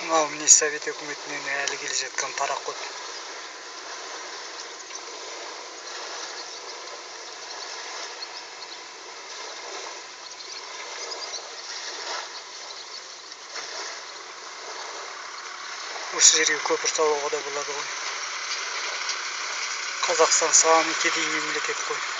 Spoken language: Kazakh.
Ал міне Совет өкіметінен әлі келе жатқан пароход. Осы жерге көпір салуға да болады ғой. Қазақстан саған кедей мемлекет қой.